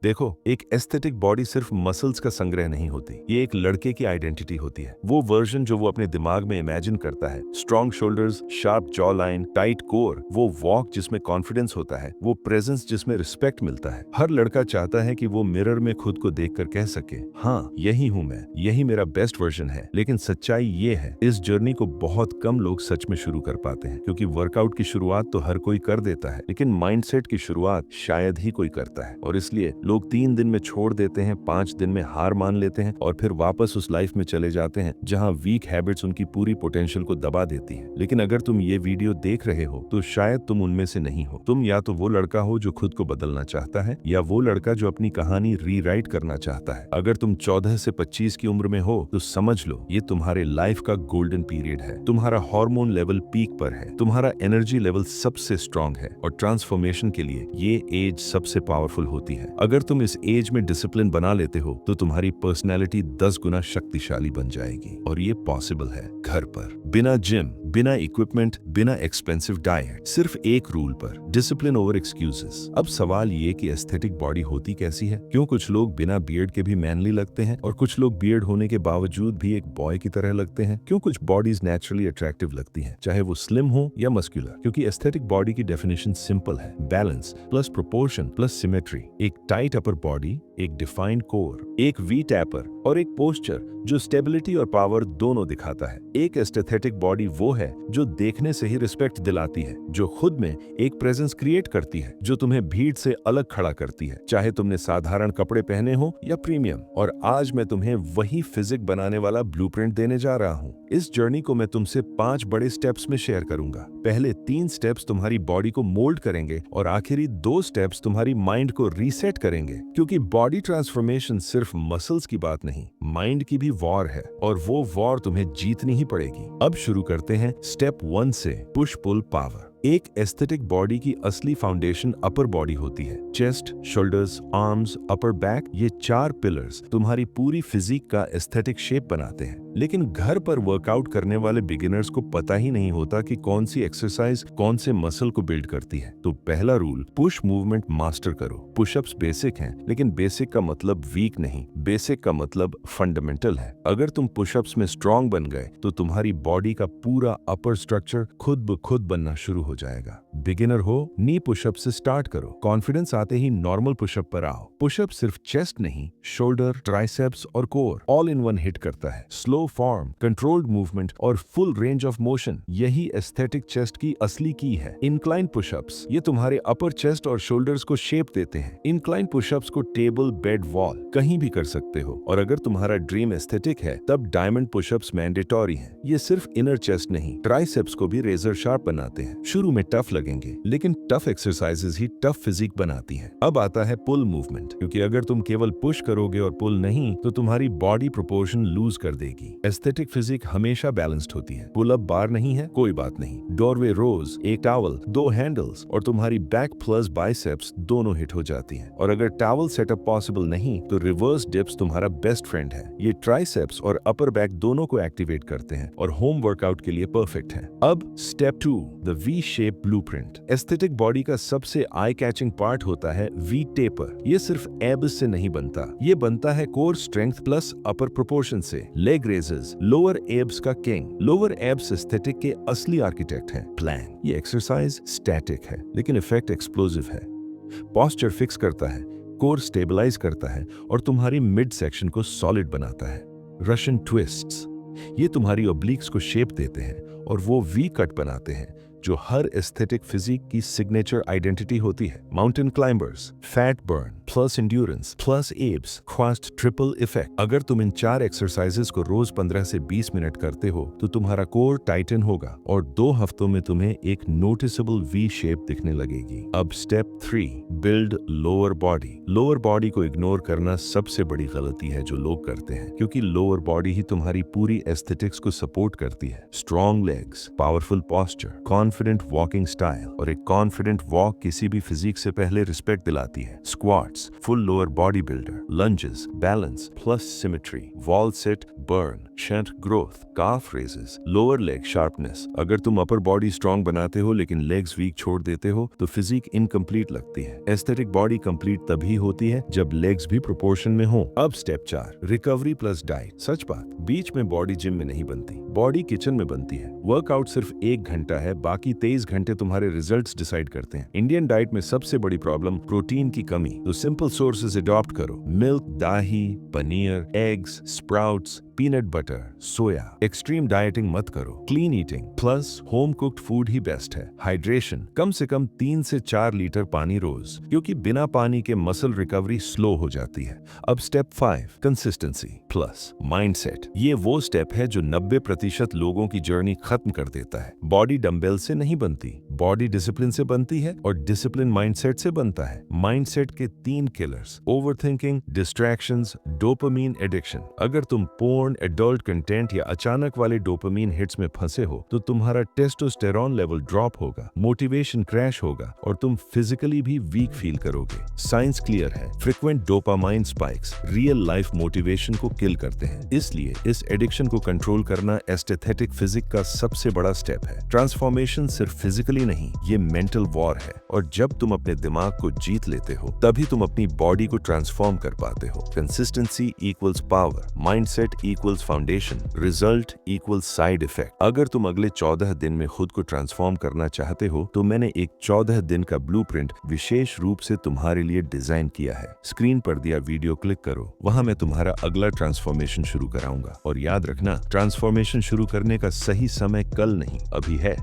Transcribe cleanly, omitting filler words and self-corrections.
देखो, एक aesthetic body सिर्फ मसल्स का संग्रह नहीं होती, ये एक लड़के की आइडेंटिटी होती है। वो वर्जन जो वो अपने दिमाग में इमेजिन करता है, strong shoulders, sharp jaw line, tight core, वो वॉक जिसमें कॉन्फिडेंस होता है, वो प्रेजेंस जिसमें रिस्पेक्ट मिलता है। हर लड़का चाहता है कि वो मिरर में खुद को देखकर कह सके, हाँ यही हूँ मैं, यही मेरा बेस्ट वर्जन है। लेकिन सच्चाई ये है, इस जर्नी को बहुत कम लोग सच में शुरू कर पाते हैं, क्योंकि वर्कआउट की शुरुआत तो हर कोई कर देता है, लेकिन माइंडसेट की शुरुआत शायद ही कोई करता है। और इसलिए लोग 3 दिन में छोड़ देते हैं, 5 दिन में हार मान लेते हैं और फिर वापस उस लाइफ में चले जाते हैं जहां वीक हैबिट्स उनकी पूरी पोटेंशियल को दबा देती हैं। लेकिन अगर तुम ये वीडियो देख रहे हो तो शायद तुम उनमें से नहीं हो। तुम या तो वो लड़का हो जो खुद को बदलना चाहता है, या वो लड़का जो अपनी कहानी रीराइट करना चाहता है। अगर तुम 14 से 25 की उम्र में हो तो समझ लो, ये तुम्हारे लाइफ का गोल्डन पीरियड है। तुम्हारा हार्मोन लेवल पीक पर है, तुम्हारा एनर्जी लेवल सबसे स्ट्रांग है और ट्रांसफॉर्मेशन के लिए ये एज सबसे पावरफुल होती है। अगर तुम इस एज में डिसिप्लिन बना लेते हो तो तुम्हारी पर्सनैलिटी 10 गुना शक्तिशाली बन जाएगी। और ये पॉसिबल है घर पर, बिना जिम, बिना इक्विपमेंट, बिना एक्सपेंसिव डाइट, सिर्फ एक रूल पर, डिसिप्लिन ओवर एक्सक्यूजेस। अब सवाल ये कि एस्थेटिक बॉडी होती कैसी है? क्यों कुछ लोग बिना बियर्ड के भी मैनली लगते हैं और कुछ लोग बियर्ड होने के बावजूद भी एक बॉय की तरह लगते हैं? क्यों कुछ बॉडीज नेचुरली अट्रैक्टिव लगती हैं, चाहे वो स्लिम हो या मस्कुलर? क्योंकि एस्थेटिक बॉडी की डेफिनेशन सिंपल है, balance plus proportion plus symmetry. एक टाइट अपर बॉडी, एक डिफाइंड कोर, एक वी टैपर और एक पोस्चर जो स्टेबिलिटी और पावर दोनों दिखाता है। एक एस्थेटिक बॉडी वो है जो देखने से ही रिस्पेक्ट दिलाती है, जो खुद में एक प्रेजेंस क्रिएट करती है, जो तुम्हें भीड़ से अलग खड़ा करती है, चाहे तुमने साधारण कपड़े पहने हो या प्रीमियम। और आज मैं तुम्हें वही फिजिक बनाने वाला ब्लूप्रिंट देने जा रहा हूँ। इस जर्नी को मैं तुमसे 5 बड़े स्टेप्स में शेयर करूंगा। पहले 3 स्टेप्स तुम्हारी बॉडी को मोल्ड करेंगे और आखिरी 2 स्टेप्स तुम्हारी माइंड को रीसेट करेंगे। क्योंकि बॉडी ट्रांसफॉर्मेशन सिर्फ मसल्स की बात नहीं, माइंड की भी वॉर है, और वो वॉर तुम्हें जीतनी ही पड़ेगी। अब शुरू करते हैं स्टेप 1 से, पुश पुल पावर। एक एस्थेटिक बॉडी की असली फाउंडेशन अपर बॉडी होती है। Chest, shoulders, arms, upper back, ये 4 पिलर्स तुम्हारी पूरी फिजिक का एस्थेटिक शेप बनाते हैं। लेकिन घर पर वर्कआउट करने वाले बिगिनर्स को पता ही नहीं होता कि कौन सी एक्सरसाइज कौन से मसल को बिल्ड करती है। तो पहला रूल, पुश मूवमेंट मास्टर करो। पुशअप्स बेसिक हैं, लेकिन बेसिक का मतलब वीक नहीं, बेसिक का मतलब फंडामेंटल है। अगर तुम पुशअप्स में स्ट्रांग बन गए तो तुम्हारी बॉडी का पूरा अपर स्ट्रक्चर खुद ब खुद बनना शुरू हो जाएगा। बिगिनर हो, नी पुशअप से स्टार्ट करो। कॉन्फिडेंस आते ही नॉर्मल पुशअप पर आओ। पुशअप सिर्फ चेस्ट नहीं, शोल्डर, ट्राइसेप्स और core all in one hit करता है। स्लो फॉर्म, कंट्रोल्ड मूवमेंट और फुल रेंज ऑफ मोशन, यही एस्थेटिक चेस्ट की असली की है। इंक्लाइन पुशअप्स, ये तुम्हारे अपर चेस्ट और शोल्डर्स को शेप देते हैं। इंक्लाइन पुशअप्स को टेबल, बेड, वॉल कहीं भी कर सकते हो। और अगर तुम्हारा ड्रीम एस्थेटिक है तब डायमंड पुशअप्स मैंडेटरी हैं। ये सिर्फ इनर चेस्ट नहीं, ट्राइसेप्स को भी रेजर शार्प बनाते हैं। शुरू में टफ लगेंगे, लेकिन टफ एक्सरसाइजेस ही टफ फिजिक बनाती हैं। अब आता है पुल मूवमेंट, क्योंकि अगर तुम केवल पुश करोगे और पुल नहीं तो तुम्हारी बॉडी प्रोपोर्शन लूज कर देगी। एस्थेटिक फिजिक हमेशा बैलेंस्ड होती है। पुल अप बार नहीं है, कोई बात नहीं, डोरवे रोज, एक टॉवल, 2 हैंडल्स और तुम्हारी बैक प्लस बाइसेप्स दोनों हिट हो जाती हैं। और अगर टॉवल सेटअप पॉसिबल नहीं तो रिवर्स डिप्स तुम्हारा बेस्ट फ्रेंड है। ये ट्राइसेप्स और अपर बैक दोनों को एक्टिवेट करते हैं और होम वर्कआउट के लिए परफेक्ट है। अब step 2, the V shape blueprint. Aesthetic body का सबसे आई कैचिंग पार्ट होता है वी टेपर। ये सिर्फ एब्स से नहीं बनता, ये बनता है कोर स्ट्रेंथ प्लस अपर प्रोपोर्शन से। लेग रेजेस, लोअर एब्स का किंग। लोअर एब्स एस्थेटिक के असली आर्किटेक्ट हैं। प्लान, ये एक्सरसाइज स्टैटिक है लेकिन इफेक्ट एक्सप्लोसिव है। पोस्चर फिक्स करता है, कोर स्टेबलाइज करता है और तुम्हारी मिड सेक्शन को सॉलिड बनाता है। रशियन ट्विस्ट्स, ये तुम्हारी ऑब्लिक्स को शेप देते हैं और वो वी कट बनाते हैं जो हर एस्थेटिक फिजिक की सिग्नेचर आइडेंटिटी होती है। Mountain climbers, fat burn plus endurance plus abs, ख्वास्ट ट्रिपल इफेक्ट। अगर तुम इन 4 एक्सरसाइजेस को रोज 15 से 20 मिनट करते हो तो तुम्हारा कोर टाइटन होगा और 2 हफ्तों में तुम्हें एक नोटिसेबल वी शेप दिखने लगेगी। अब step 3, build lower body. Lower body को इग्नोर करना सबसे बड़ी गलती है जो लोग करते हैं, क्योंकि लोअर बॉडी ही तुम्हारी पूरी एस्थेटिक्स को सपोर्ट करती है। Strong legs, powerful posture, confident walking style, और एक कॉन्फिडेंट वॉक किसी भी फिजिक से पहले रिस्पेक्ट दिलाती है। Squats, push-ups, full lower bodybuilder, lunges, balance plus symmetry, wall sit, burn, shunt growth, calf raises, lower leg sharpness। अगर तुम अपर बॉडी स्ट्रांग बनाते हो लेकिन लेग्स वीक छोड़ देते हो तो फिजिक इनकम्प्लीट लगती है। एस्थेटिक बॉडी कंप्लीट तभी होती है जब लेग्स भी प्रोपोर्शन में हो। अब स्टेप 4, रिकवरी प्लस डाइट। सच बात, बीच में बॉडी जिम में नहीं बनती, बॉडी किचन में बनती है। वर्कआउट सिर्फ 1 घंटा है, बाकी 23 घंटे तुम्हारे रिजल्ट्स डिसाइड करते हैं। इंडियन डाइट में सबसे बड़ी प्रॉब्लम प्रोटीन की कमी, तो सिंपल सोर्सेज अडॉप्ट करो। मिल्क, दही, paneer, eggs, sprouts, peanut butter, soya. Extreme dieting मत करो, clean eating plus home cooked food ही बेस्ट है। हाइड्रेशन, कम से कम 3 से 4 लीटर पानी रोज, क्योंकि बिना पानी के मसल रिकवरी स्लो हो जाती है। अब स्टेप 5, कंसिस्टेंसी प्लस माइंडसेट। ये वो स्टेप है जो 90% लोगों की जर्नी खत्म कर देता है। बॉडी डंबेल से नहीं बनती, बॉडी डिसिप्लिन से बनती है, और डिसिप्लिन माइंडसेट से बनता है। माइंडसेट के 3 killers, overthinking, distractions, dopamine addiction. अगर तुम एडल्ट कंटेंट या अचानक वाले डोपामीन हिट्स में फंसे हो तो तुम्हारा टेस्टोस्टेरॉन लेवल ड्रॉप होगा, मोटिवेशन क्रैश होगा और तुम फिजिकली भी वीक फील करोगे। साइंस क्लियर है, frequent dopamine spikes real life motivation को किल करते हैं। इसलिए इस एडिक्शन को कंट्रोल करना एस्थेटिक फिजिक का सबसे बड़ा स्टेप है। ट्रांसफॉर्मेशन सिर्फ फिजिकली नहीं, ये मेंटल वॉर है, और जब तुम अपने दिमाग को जीत लेते हो तभी तुम अपनी बॉडी को ट्रांसफॉर्म कर पाते हो। Consistency equals power, mindset equals foundation, result equals side effect. अगर तुम अगले 14 दिन में खुद को ट्रांसफॉर्म करना चाहते हो तो मैंने एक 14 दिन का ब्लूप्रिंट विशेष रूप से तुम्हारे लिए डिजाइन किया है। स्क्रीन पर दिया वीडियो क्लिक करो, वहां मैं तुम्हारा अगला ट्रांसफॉर्मेशन शुरू कराऊंगा। और याद रखना, ट्रांसफॉर्मेशन शुरू करने का सही समय कल नहीं, अभी है।